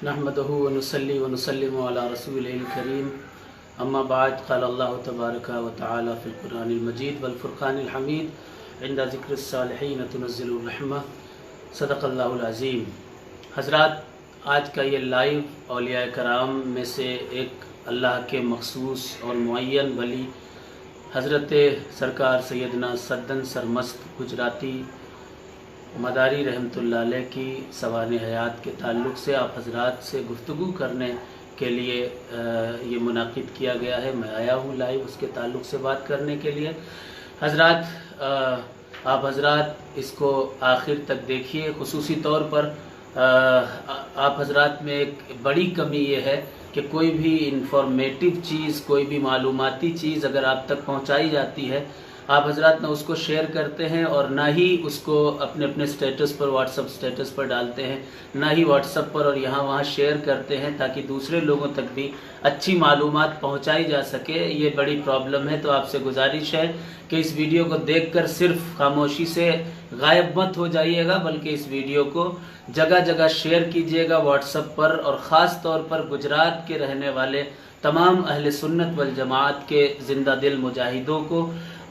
नहमदुहु व नुसल्ली व नुसल्लिमु अला रसूलिल करीम अम्मा बाद क़ाल अल्लाहु तबारक व तआला फ़िल क़ुरआनिल मजीद वल फ़ुरक़ानिल हमीद इंदा ज़िक्रिस सालिहीन तुनज़्ज़िलुर रहमह सदक़ल्लाहुल अज़ीम। हज़रात, आज का ये लाइव औलिया कराम में से एक अल्लाह के मखसूस और मुअय्यन वली हज़रत सरकार सैयदना सद्दन सरमस्त गुजराती मदारी रहमतुल्लाह अलैह की सवाने हयात के ताल्लुक़ से आप हज़रात से गुफ्तगू करने के लिए ये मुनाकिद किया गया है। मैं आया हूँ लाइव उसके ताल्लुक़ से बात करने के लिए। हज़रात, आप हज़रात इसको आखिर तक देखिए। खुसूसी तौर पर आप हज़रात में एक बड़ी कमी ये है कि कोई भी इंफॉर्मेटिव चीज़, कोई भी मालूमाती चीज़ अगर आप तक पहुँचाई जाती है, आप हज़रात ना उसको शेयर करते हैं और ना ही उसको अपने अपने स्टेटस पर, व्हाट्सअप स्टेटस पर डालते हैं, ना ही व्हाट्सअप पर और यहाँ वहाँ शेयर करते हैं ताकि दूसरे लोगों तक भी अच्छी मालूमात पहुँचाई जा सके। ये बड़ी प्रॉब्लम है। तो आपसे गुजारिश है कि इस वीडियो को देखकर सिर्फ खामोशी से गायब मत हो जाइएगा, बल्कि इस वीडियो को जगह जगह शेयर कीजिएगा व्हाट्सअप पर, और ख़ास तौर पर गुजरात के रहने वाले तमाम अहले सुन्नत वल जमात के ज़िंदा दिल मुजाहिदों को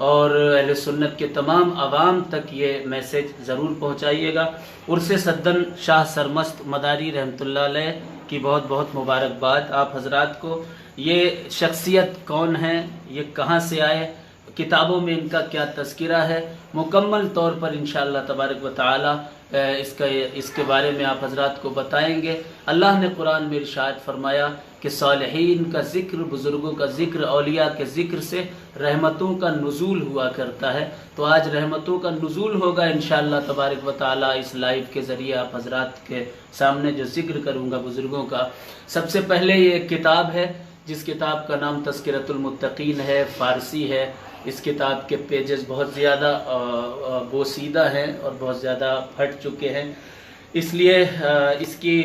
और अहले सुन्नत के तमाम अवाम तक ये मैसेज ज़रूर पहुँचाइएगा। उर्से सद्दन शाह सरमस्त मदारी रहमतुल्लाह अलैह की बहुत बहुत मुबारकबाद आप हज़रात को। ये शख्सियत कौन है, ये कहाँ से आए, किताबों में इनका क्या तज़किरा है, मुकम्मल तौर पर इंशाअल्लाह तबारक व तआला इसके बारे में आप हज़रात को बताएंगे। अल्लाह ने कुरान में इरशाद फरमाया कि सालिहीन का ज़िक्र, बुज़ुर्गों का ज़िक्र, औलिया के ज़िक्र से रहमतों का नुज़ूल हुआ करता है। तो आज रहमतों का नुज़ूल होगा इंशाअल्लाह तबारक व तआला। इस लाइव के ज़रिए आप हज़रात के सामने जो ज़िक्र करूँगा बुज़ुर्गों का, सबसे पहले ये एक किताब है जिस किताब का नाम तज़किरतुल मुत्तक़ीन है, फ़ारसी है। इस किताब के पेजेस बहुत ज़्यादा बोसीदा हैं और बहुत ज़्यादा फट चुके हैं, इसलिए इसकी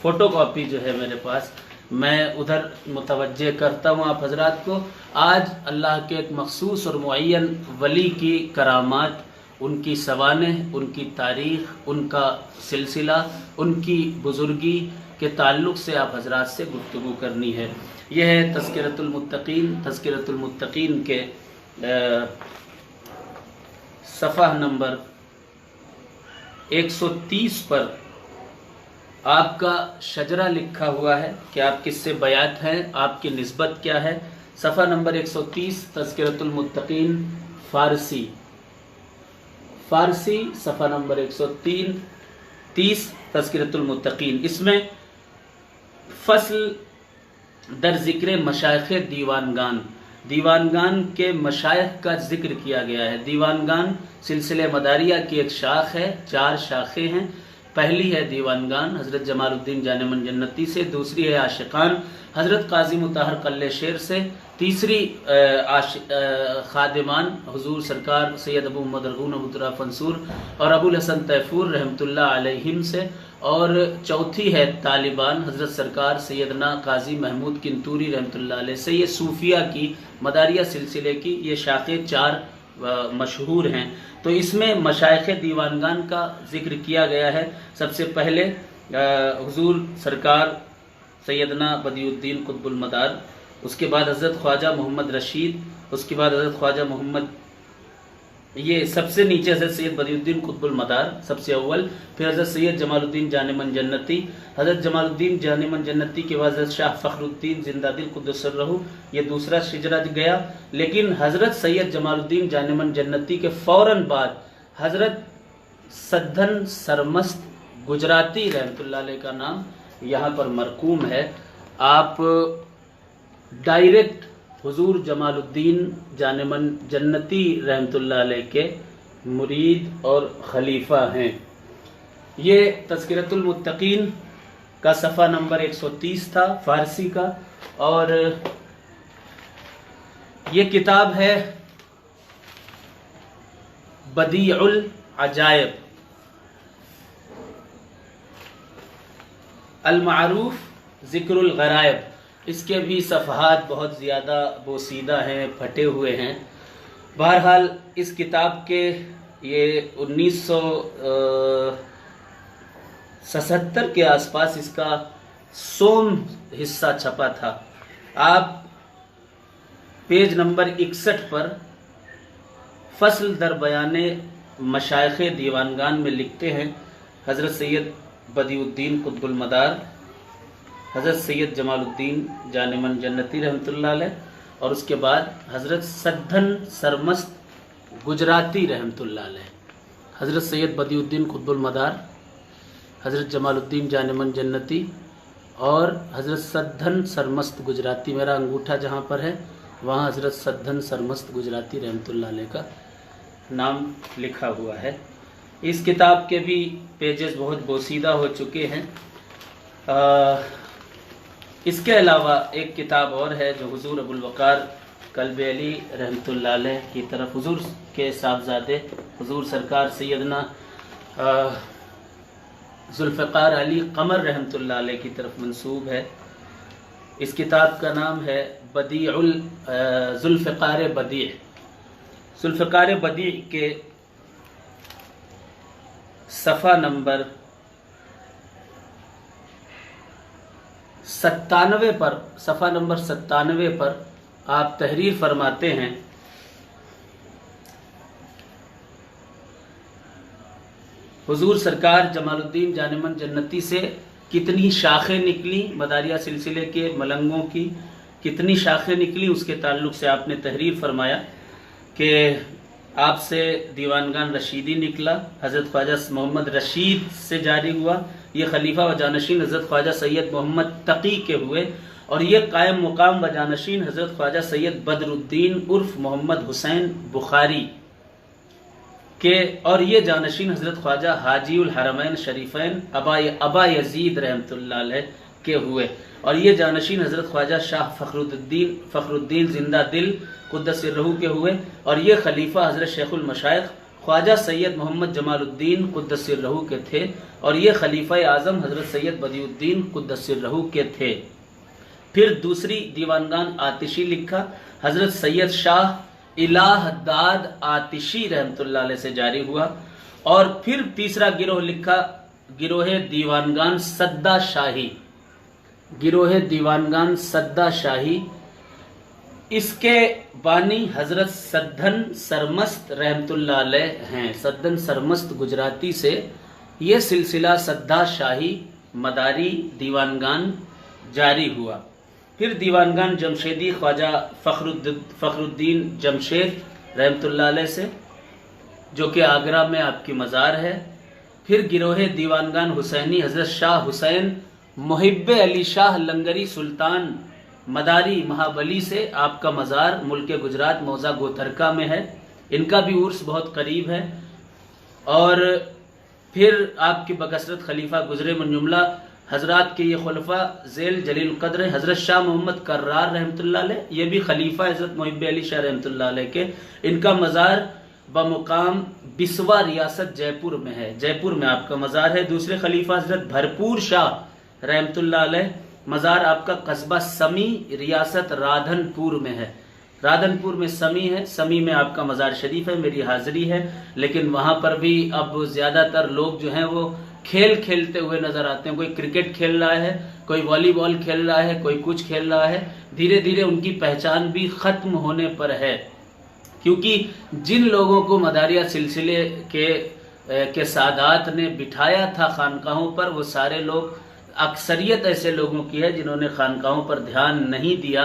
फ़ोटो कॉपी जो है मेरे पास, मैं उधर मुतवज्जे करता हूँ आप हज़रात को। आज अल्लाह के एक मखसूस और मुअय्यन वली की करामात, उनकी सवानेह, उनकी तारीख़, उनका सिलसिला, उनकी बुज़ुर्गी के ताल्लुक़ से आप हज़रात से गुफ्तगू करनी है। यह है तज़किरतुल मुत्तक़ीन। तज़किरतुल मुत्तक़ीन के सफ़हा नंबर 130 पर आपका शजरा लिखा हुआ है कि आप किससे बयात हैं, आपकी निस्बत क्या है। सफ़हा नंबर 130 तज़किरतुल मुत्तक़ीन फ़ारसी सफ़हा नंबर 130 तज़किरतुल मुत्तक़ीन। इसमें फ़स्ल दर ज़िक्र मशाइख़ दीवानगान के मशाइख़ का ज़िक्र किया गया है। दीवानगान सिलसिले मदारिया की एक शाख है, 4 शाखें हैं। पहली है दीवानगान हज़रत जमालुद्दीन जानेमन जन्नती से, दूसरी है आशिकान हज़रत काजी मुताहर कल्ले शेर से, तीसरी खादिमान हुजूर सरकार सैयद अबू मोहम्मद रगून अबूतरा फंसूर और अबुल हसन तैफूर रहमतुल्लाह अलैहिम से, और चौथी है तालिबान हज़रत सरकार सैयदना काजी महमूद किंतूरी रहमतुल्लाह अलैह से। ये सूफिया की मदारिया सिलसिले की ये शाखें 4 मशहूर हैं। तो इसमें मशाइख़ दीवानगान का ज़िक्र किया गया है। सबसे पहले हुजूर सरकार सैयदना बदियुद्दीन कुतुबुल मदार, उसके बाद हज़रत ख्वाजा मोहम्मद रशीद, उसके बाद हज़रत ख्वाजा मोहम्मद, ये सबसे नीचे हज़रत सैयद बदियुद्दीन कुतुबुल मदार सबसे अव्वल, फिर हज़रत सैयद जमालुद्दीन जानेमन जन्नती, हज़रत जमालुद्दीन जानेमन जन्नती के बाद हज़रत शाह फ़खरुद्दीन ज़िंदादिल क़ुद्दस सिर्रहू, ये दूसरा शिजरा गया। लेकिन हज़रत सैयद जमालुद्दीन जानेमन जन्नती के फ़ौरन बाद हज़रत सद्दन सरमस्त गुजराती रहमतुल्लाह अलैह का नाम यहाँ पर मरकूम है। आप डायरेक्ट हुजूर जमालुद्दीन जानेमन जन्नती रहमतुल्लाह अलैह के मुरीद और खलीफा हैं। ये तज़किरतुल मुत्तक़ीन का सफ़हा नंबर 130 था फ़ारसी का, और ये किताब है बदीउल अजायब अल मारूफ ज़िक्रुल गरायब। इसके भी सफ़हात बहुत ज़्यादा बोसीदा हैं, फटे हुए हैं। बहरहाल इस किताब के ये 1900 77 के आसपास इसका सोम हिस्सा छपा था। आप पेज नंबर 61 पर फसल दर बयाने मशाइखे दीवानगान में लिखते हैं, हज़रत सैयद बदिउद्दीन कुतुबुल मदार, हज़रत सैयद जमालुद्दीन जानेमन जन्नती रहमतुल्लाह अलैह, और उसके बाद हज़रत सद्दन सरमस्त गुजराती रहमतुल्लाह अलैह। हज़रत सैयद बदिउद्दीन कुतुबुल मदार, हज़रत जमालुद्दीन जानेमन जन्नती और हज़रत सद्दन सरमस्त गुजराती। मेरा अंगूठा जहाँ पर है वहाँ हज़रत सद्दन सरमस्त गुजराती रहमतुल्लाह अलैह का नाम लिखा हुआ है। इस किताब के भी पेजेस बहुत बोसीदा हो चुके हैं। इसके अलावा एक किताब और है जो हुजूर अबुल वक़ार कल्ब अली रहमतुल्लाह अलैह की तरफ, हुजूर के साहबजादे हुजूर सरकार सैयदना ज़ुल्फ़िकार अली क़मर रहमतुल्लाह अलैह की तरफ मंसूब है। इस किताब का नाम है बदीउल ज़ुल्फ़िकार बदी। ज़ुल्फ़िकार बदी के सफ़ा नंबर 97 पर, सफ़ा नंबर 97 पर आप तहरीर फरमाते हैं, हुजूर सरकार जमालुद्दीन जानेमन जन्नती से कितनी शाखें निकली, मदारिया सिलसिले के मलंगों की कितनी शाखें निकली, उसके ताल्लुक से आपने तहरीर फरमाया कि आपसे दीवानगान रशीदी निकला, हज़रत ख्वाजा मोहम्मद रशीद से जारी हुआ, ये खलीफा व जानशीन हज़रत ख्वाजा सैयद मोहम्मद तकी के हुए, और ये कायम मुकाम व जानशीन हज़रत ख्वाजा सैयद बदरुद्दीन उर्फ मोहम्मद हुसैन बुखारी के, और ये जानशीन हज़रत ख्वाजा हाजीउल हरमैन शरीफैन अबा यजीद रहमतुल्लाह अलैह के हुए, और ये जानशीन हज़रत ख्वाजा शाह फ़खरुद्दीन जिंदा दिल क़ुद्दस सिर्रहू के हुए, और ये खलीफा हज़रत शेखुल मशाइख ख्वाजा सैयद मोहम्मद जमालुद्दीन क़ुद्दस सिर्रहू के थे, और ये खलीफा आज़म हज़रत सैयद बदिउद्दीन क़ुद्दस सिर्रहू के थे। फिर दूसरी दीवानगान आतिशी लिखा, हज़रत सैयद शाह इलाहदाद आतिशी रहमतुल्लाह अलैह से जारी हुआ, और फिर तीसरा गिरोह लिखा, गिरोह दीवानगान सद्दा शाही, गिरोह दीवानगान सद्दा शाही। इसके बानी हज़रत सद्दन सरमस्त रहमतुल्लाह अलैह हैं। सद्दन सरमस्त गुजराती से ये सिलसिला सद्दा शाही मदारी दीवानगान जारी हुआ। फिर दीवानगान जमशेदी ख्वाजा फ़खरुद्दीन जमशेद रहमतुल्लाह अलैह से, जो कि आगरा में आपकी मज़ार है। फिर गिरोह दीवानगान हुसैनी हज़रत शाह हुसैन मुहिब्ब अली शाह लंगरी सुल्तान मदारी महाबली से आपका मज़ार मुल्क गुजरात मौज़ा गोतरका में है, इनका भी उर्स बहुत करीब है। और फिर आपके बकसरत खलीफा गुजरे मन जुमला हजरात के ये खुलफा ज़ेल जलील क़द्र हज़रत शाह मोहम्मद कर्रार रहमतुल्लाह अलैह, ये भी खलीफा हज़रत मुहिब्ब अली शाह रहमतुल्लाह अलैह के, इनका मज़ार बमुकाम बिस्वा रियासत जयपुर में है, जयपुर में आपका मज़ार है। दूसरे खलीफा हज़रत भरपूर शाह रहमतुल्लाह अलैह, मज़ार आपका कस्बा समी रियासत राधनपुर में है, राधनपुर में समी है, समी में आपका मज़ार शरीफ है, मेरी हाज़िरी है। लेकिन वहाँ पर भी अब ज़्यादातर लोग जो हैं वो खेल खेलते हुए नज़र आते हैं, कोई क्रिकेट खेल रहा है, कोई वॉलीबॉल खेल रहा है, कोई कुछ खेल रहा है। धीरे धीरे उनकी पहचान भी ख़त्म होने पर है, क्योंकि जिन लोगों को मदारिया सिलसिले के सादात ने बिठाया था खानकाहों पर, वो सारे लोग, अक्सरियत ऐसे लोगों की है जिन्होंने खानकाहों पर ध्यान नहीं दिया।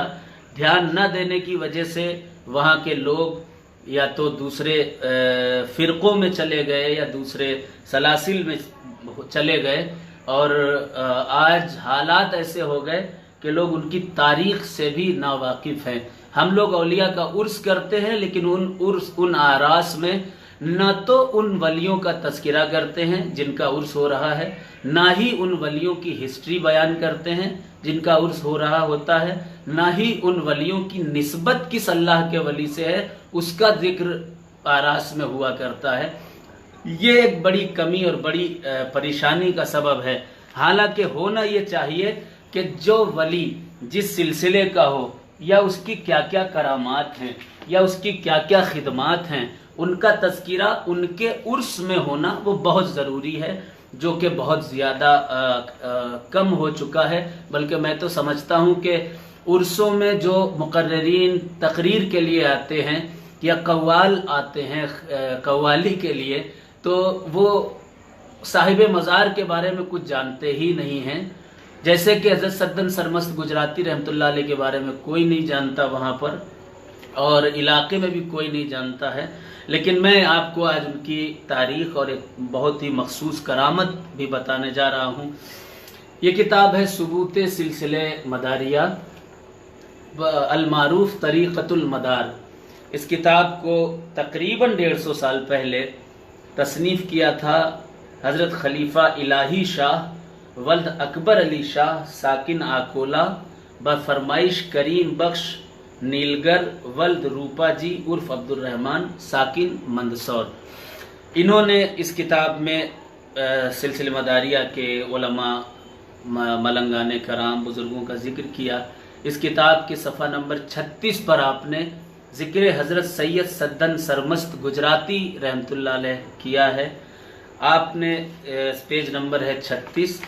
ध्यान न देने की वजह से वहाँ के लोग या तो दूसरे फ़िरक़ों में चले गए या दूसरे सलासिल में चले गए, और आज हालात ऐसे हो गए कि लोग उनकी तारीख़ से भी नावाकिफ़ हैं। हम लोग औलिया का उर्स करते हैं, लेकिन उन आरास में न तो उन वलियों का तज़किरा करते हैं जिनका उर्स हो रहा है, ना ही उन वलियों की हिस्ट्री बयान करते हैं जिनका उर्स हो रहा होता है, ना ही उन वलियों की निस्बत किस अल्लाह के वली से है उसका जिक्र आरास में हुआ करता है। ये एक बड़ी कमी और बड़ी परेशानी का सबब है। हालांकि होना ये चाहिए कि जो वली जिस सिलसिले का हो, या उसकी क्या क्या करामात हैं, या उसकी क्या क्या खिदमात हैं, उनका तज़किरा उनके उर्स में होना वो बहुत ज़रूरी है। جو کہ بہت زیادہ کم ہو چکا ہے، بلکہ میں تو سمجھتا ہوں کہ عرسوں میں جو مقررین تقریر کے لیے آتے ہیں یا قوال آتے ہیں قوالی کے لیے، تو وہ صاحب مزار کے بارے میں کچھ جانتے ہی نہیں ہیں. جیسے کہ حضرت سدن سرمست گجراتی رحمۃ اللہ علیہ کے بارے میں کوئی نہیں جانتا وہاں پر، اور علاقے میں بھی کوئی نہیں جانتا ہے. لیکن میں آپ کو آج ان کی تاریخ اور ایک بہت ہی مخصوص کرامت بھی بتانے جا رہا ہوں. یہ کتاب ہے ثبوت سلسلہ مداریہ المعروف طریقۃ المدار. اس کتاب کو تقریباً 150 سال پہلے تصنیف کیا تھا حضرت خلیفہ الہی شاہ ولد اکبر علی شاہ ساکن آکولا بفرمائش کریم بخش نیلگر ولد روپا جی عرف عبد الرحمن ساکن مندسور. انہوں نے اس کتاب میں سلسلہ مداریہ کے علماء ملنگان کرام بزرگوں کا ذکر کیا. اس کتاب کے صفحہ نمبر 36 پر آپ نے ذکر حضرت سید سدن سرمست گجراتی رحمۃ اللہ علیہ کیا ہے. آپ نے پیج نمبر ہے 36،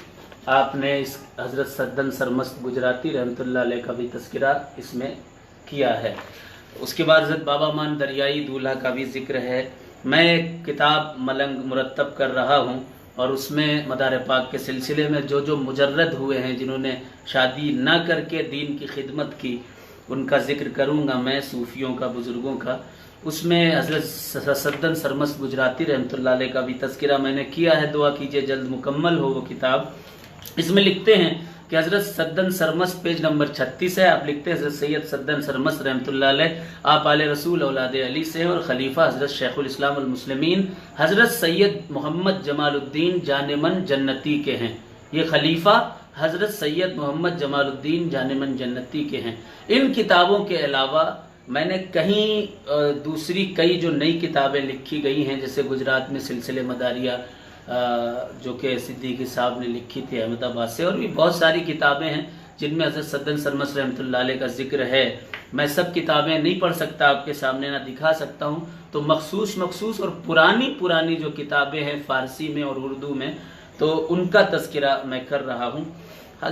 آپ نے اس حضرت سدن سرمست گجراتی رحمۃ اللہ علیہ کا بھی تذکرہ اس میں کیا ہے. اس کے بعد حضرت بابا مان دریائی دولہا کا بھی ذکر ہے. میں ایک کتاب ملنگ مرتب کر رہا ہوں، اور اس میں مدار پاک کے سلسلے میں جو جو مجرد ہوئے ہیں، جنہوں نے شادی نہ کر کے دین کی خدمت کی، ان کا ذکر کروں گا میں، صوفیوں کا، بزرگوں کا. اس میں حضرت سدن سرمست گجراتی رحمۃ اللہ علیہ کا بھی تذکرہ میں نے کیا ہے. دعا کیجئے جلد مکمل ہو وہ کتاب. اس میں لکھتے ہیں کہ حضرت سدن سرمست پیج نمبر 36 ہے. آپ لکھتے ہیں حضرت سید سدن سرمست رحمۃ اللہ علیہ آپ آل رسول اولاد علی سے، اور خلیفہ حضرت شیخ الاسلام المسلمین حضرت سید محمد جمال الدین جانمن جنتی کے ہیں. یہ خلیفہ حضرت سید محمد جمال الدین جانمن جنتی کے ہیں. ان کتابوں کے علاوہ میں نے کہیں دوسری کئی جو نئی کتابیں لکھی گئی ہیں، جیسے گجرات میں سلسلہ مداریہ جو کہ صدیقی صاحب نے لکھی تھی احمد آباد سے، اور بھی بہت ساری کتابیں ہیں جن میں حضرت سدن سرمست رحمۃ اللہ علیہ کا ذکر ہے. میں سب کتابیں نہیں پڑھ سکتا، آپ کے سامنے نہ دکھا سکتا ہوں، تو مخصوص اور پرانی جو کتابیں ہیں فارسی میں اور اردو میں، تو ان کا تذکرہ میں کر رہا ہوں.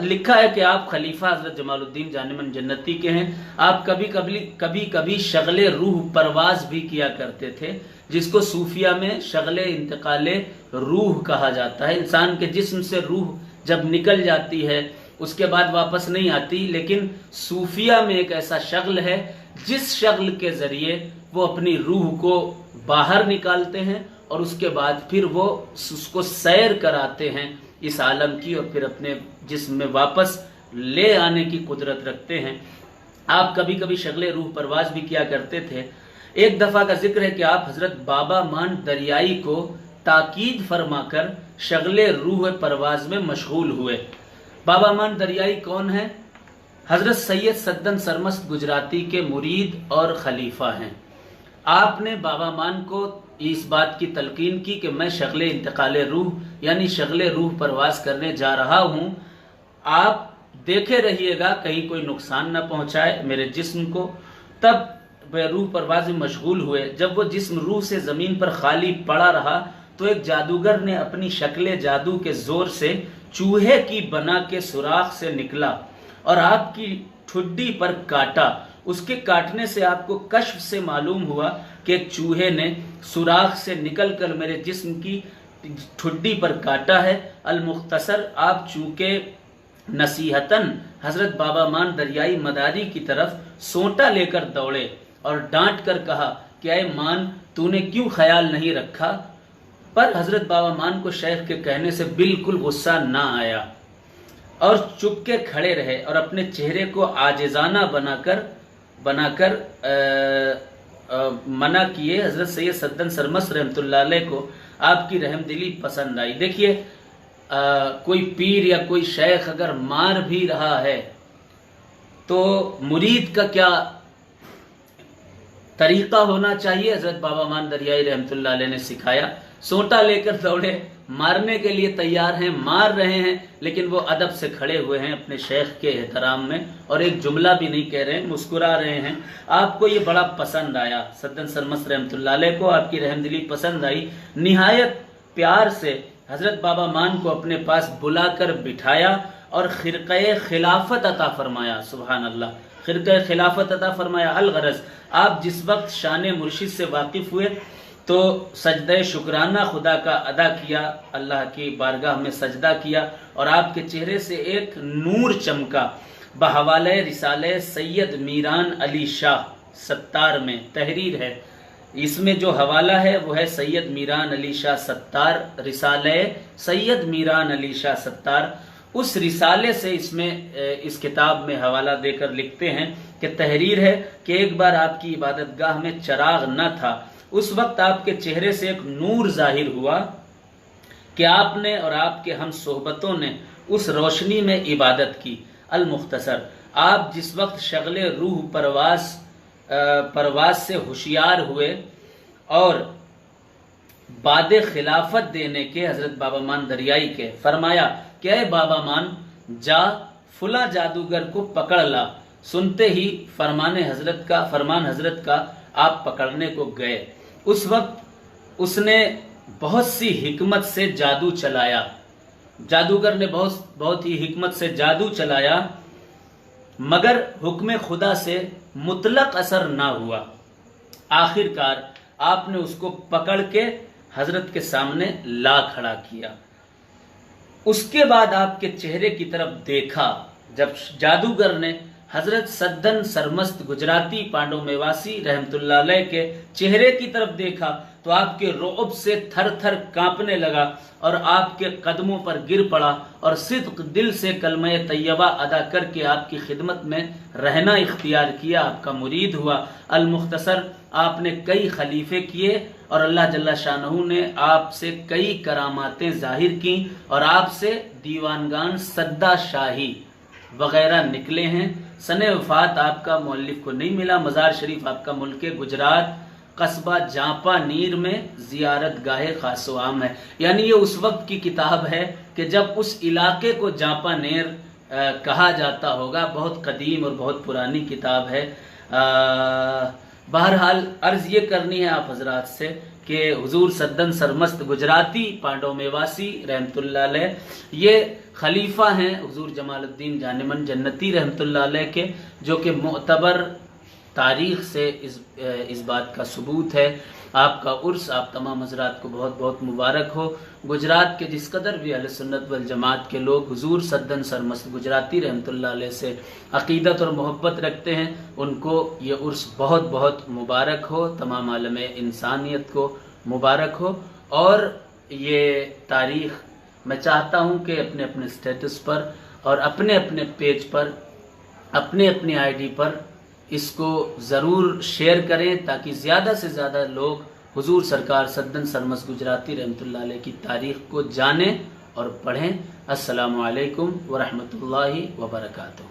لکھا ہے کہ آپ خلیفہ حضرت جمال الدین جانمن جنتی کے ہیں. آپ کبھی شغل روح پرواز بھی کیا کرتے تھے، جس کو صوفیہ میں شغل انتقال روح کہا جاتا ہے. انسان کے جسم سے روح جب نکل جاتی ہے اس کے بعد واپس نہیں آتی، لیکن صوفیہ میں ایک ایسا شغل ہے جس شغل کے ذریعے وہ اپنی روح کو باہر نکالتے ہیں، اور اس کے بعد پھر وہ اس کو سیر کراتے ہیں اس عالم کی، اور پھر اپنے جسم میں واپس لے آنے کی قدرت رکھتے ہیں. آپ کبھی شغل روح پرواز بھی کیا کرتے تھے. ایک دفعہ کا ذکر ہے کہ آپ حضرت بابا مان دریائی کو تاکید فرما کر شغل روح پرواز میں مشغول ہوئے. بابا مان دریائی کون ہے؟ حضرت سید سدن سرمست گجراتی کے مرید اور خلیفہ ہیں. آپ نے بابا مان کو اس بات کی تلقین کی کہ میں شغل انتقال روح یعنی شغل روح پرواز کرنے جا رہا ہوں، آپ دیکھے رہیے گا کہیں کوئی نقصان نہ پہنچائے میرے جسم کو. تب روح پرواز میں مشغول ہوئے. جب وہ جسم روح سے زمین پر خالی پڑا رہا تو ایک جادوگر نے اپنی شکل جادو کے زور سے چوہے کی بنا کے سوراخ سے نکلا اور آپ کی ٹھڈی پر کاٹا. اس کے کاٹنے سے آپ کو کشف سے معلوم ہوا کہ ایک چوہے نے سوراخ سے نکل کر میرے جسم کی ٹھڈی پر کاٹا ہے. المختصر، آپ چونکہ نصیحتاً حضرت بابا مان دریائی مداری کی طرف سونٹا لے کر دوڑے اور ڈانٹ کر کہا کہ اے مان، تو نے کیوں خیال نہیں رکھا؟ پر حضرت بابا مان کو شیخ کے کہنے سے بالکل غصہ نہ آیا اور چپ کے کھڑے رہے اور اپنے چہرے کو عاجزانہ بنا کر منع کیے. حضرت سید سدن سرمست رحمۃ اللہ علیہ کو آپ کی رحم دلی پسند آئی. دیکھیے، کوئی پیر یا کوئی شیخ اگر مار بھی رہا ہے تو مرید کا کیا طریقہ ہونا چاہیے، حضرت بابا مان دریائی رحمۃ اللہ علیہ نے سکھایا. سونٹا لے کر دوڑے، مارنے کے لیے تیار ہیں، مار رہے ہیں، لیکن وہ ادب سے کھڑے ہوئے ہیں اپنے شیخ کے احترام میں، اور ایک جملہ بھی نہیں کہہ رہے ہیں، مسکرا رہے ہیں. آپ کو یہ بڑا پسند آیا. سدن سرمست رحمۃ اللہ علیہ کو آپ کی رحم دلی پسند آئی. نہایت پیار سے حضرت بابا مان کو اپنے پاس بلا کر بٹھایا اور خرقہ خلافت عطا فرمایا. سبحان اللہ، خرقہ خلافت عطا فرمایا. الغرض آپ جس وقت شان مرشد سے واقف ہوئے تو سجدہ شکرانہ خدا کا ادا کیا، اللہ کی بارگاہ میں سجدہ کیا، اور آپ کے چہرے سے ایک نور چمکا. بحوالہ رسالہ سید میران علی شاہ ستار میں تحریر ہے، اس میں جو حوالہ ہے وہ ہے سید میران علی شاہ ستار، رسالہ سید میران علی شاہ ستار. اس رسالے سے اس کتاب میں حوالہ دے کر لکھتے ہیں کہ تحریر ہے کہ ایک بار آپ کی عبادت گاہ میں چراغ نہ تھا. اس وقت آپ کے چہرے سے ایک نور ظاہر ہوا کہ آپ نے اور آپ کے ہم صحبتوں نے اس روشنی میں عبادت کی. المختصر، آپ جس وقت شغل روح پرواز سے ہوشیار ہوئے اور باد خلافت دینے کے حضرت بابا مان دریائی کے فرمایا کہ اے بابا مان، جا فلاں جادوگر کو پکڑ لا. سنتے ہی فرمان حضرت کا آپ پکڑنے کو گئے. اس وقت اس نے بہت سی حکمت سے جادو چلایا، جادوگر نے بہت ہی حکمت سے جادو چلایا، مگر حکم خدا سے مطلق اثر نہ ہوا. آخر کار آپ نے اس کو پکڑ کے حضرت کے سامنے لا کھڑا کیا. اس کے بعد آپ کے چہرے کی طرف دیکھا. جب جادوگر نے حضرت سدن سرمست گجراتی پانڈو میواسی رحمت اللہ علیہ کے چہرے کی طرف دیکھا تو آپ کے رعب سے تھر تھر کانپنے لگا اور آپ کے قدموں پر گر پڑا اور صدق دل سے کلمہ طیبہ ادا کر کے آپ کی خدمت میں رہنا اختیار کیا، آپ کا مرید ہوا. المختصر، آپ نے کئی خلیفے کیے اور اللہ جل شانہ نے آپ سے کئی کراماتیں ظاہر کی اور آپ سے دیوانگان سدہ شاہی وغیرہ نکلے ہیں. سن وفات آپ کا مؤلف کو نہیں ملا. مزار شریف آپ کا ملک گجرات قصبہ جانپا نیر میں زیارت گاہ خاص و عام ہے. یعنی یہ اس وقت کی کتاب ہے کہ جب اس علاقے کو جانپا نیر کہا جاتا ہوگا. بہت قدیم اور بہت پرانی کتاب ہے. بہرحال عرض یہ کرنی ہے آپ حضرات سے کہ حضور سدن سرمست گجراتی پانڈو میواسی رحمت اللہ علیہ یہ خلیفہ ہیں حضور جمال الدین جانمن جنتی رحمت اللہ علیہ کے، جو کہ معتبر تاریخ سے اس بات کا ثبوت ہے. آپ کا عرس آپ تمام حضرات کو بہت بہت مبارک ہو. گجرات کے جس قدر بھی اہل سنت والجماعت کے لوگ حضور سدن سرمست گجراتی رحمت اللہ علیہ سے عقیدت اور محبت رکھتے ہیں، ان کو یہ عرس بہت بہت مبارک ہو. تمام عالم انسانیت کو مبارک ہو. اور یہ تاریخ میں چاہتا ہوں کہ اپنے اپنے سٹیٹس پر اور اپنے اپنے پیج پر اپنے اپنے آئی ڈی پر اس کو ضرور شیئر کریں تاکہ زیادہ سے زیادہ لوگ حضور سرکار سدن سرمست گجراتی رحمت اللہ علیہ کی تاریخ کو جانیں اور پڑھیں. السلام علیکم ورحمۃ اللہ وبرکاتہ.